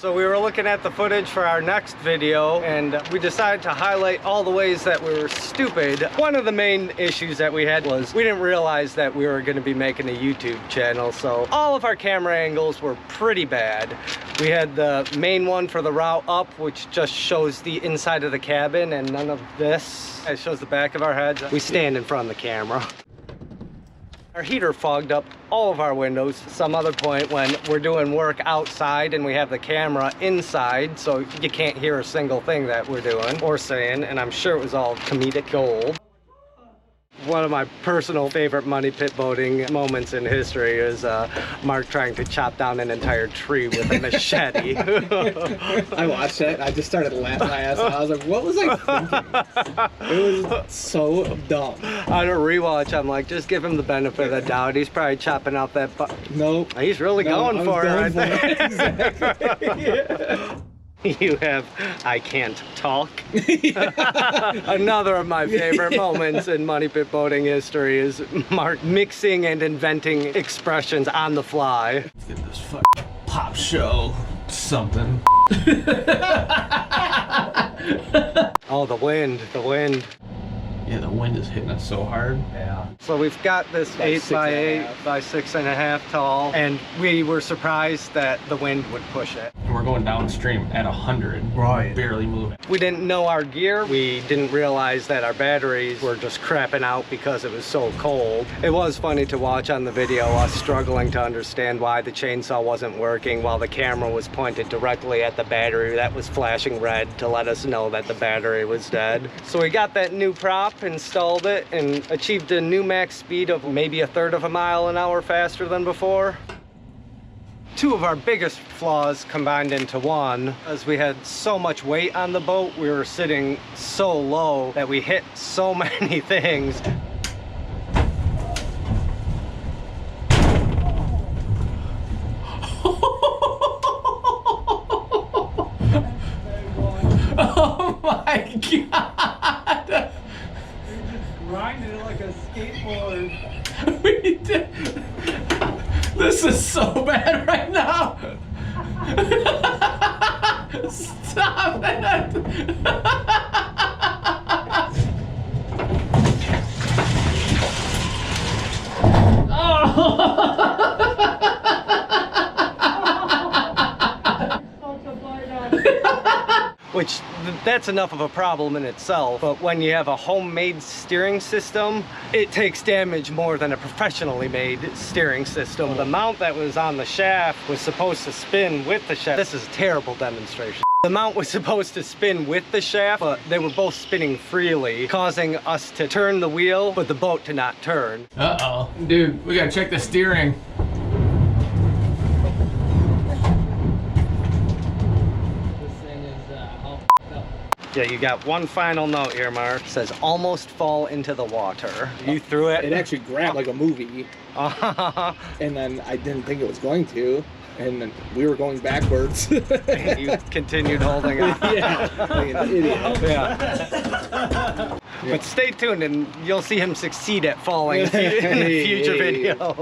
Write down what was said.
So we were looking at the footage for our next video and we decided to highlight all the ways that we were stupid. One of the main issues that we had was we didn't realize that we were going to be making a YouTube channel, so all of our camera angles were pretty bad. We had the main one for the route up, which just shows the inside of the cabin, and none of this. It shows the back of our heads. We stand in front of the camera. Our heater fogged up all of our windows. Some other point when we're doing work outside and we have the camera inside, so you can't hear a single thing that we're doing or saying, and I'm sure it was all comedic gold. One of my personal favorite money pit boating moments in history is Mark trying to chop down an entire tree with a machete. I watched it. I just started laughing my ass off. I was like, what was I thinking? It was so dumb. On a rewatch, I'm like, just give him the benefit of the doubt. He's probably chopping out that Nope. He's really going for it right there. Exactly. Yeah. You have I can't talk. Another of my favorite moments in money pit boating history is Mark mixing and inventing expressions on the fly. Let's get this fucking pop show something. Oh, the wind, the wind. Yeah, the wind is hitting us so hard. Yeah. So we've got this 8x8 by 6.5 tall, and we were surprised that the wind would push it. And we're going downstream at 100. Right. Barely moving. We didn't know our gear. We didn't realize that our batteries were just crapping out because it was so cold. It was funny to watch on the video us struggling to understand why the chainsaw wasn't working while the camera was pointed directly at the battery that was flashing red to let us know that the battery was dead. So we got that new prop, installed it, and achieved a new max speed of maybe 1/3 of a mile an hour faster than before. Two of our biggest flaws combined into one, as we had so much weight on the boat, we were sitting so low that we hit so many things. Oh my god! Grinding it like a skateboard. We did. This is so bad right now. Stop it. Which, that's enough of a problem in itself, but when you have a homemade steering system, it takes damage more than a professionally made steering system. The mount that was on the shaft was supposed to spin with the shaft. This is a terrible demonstration. The mount was supposed to spin with the shaft, but they were both spinning freely, causing us to turn the wheel, but the boat to not turn. Uh-oh. Dude, we gotta check the steering. Yeah, you got one final note here, Mark. It says, almost fall into the water. You threw it? It actually grabbed like a movie. And then I didn't think it was going to. And then we were going backwards. And you continued holding on. Yeah, like an idiot. Yeah. But stay tuned and you'll see him succeed at falling in the future video.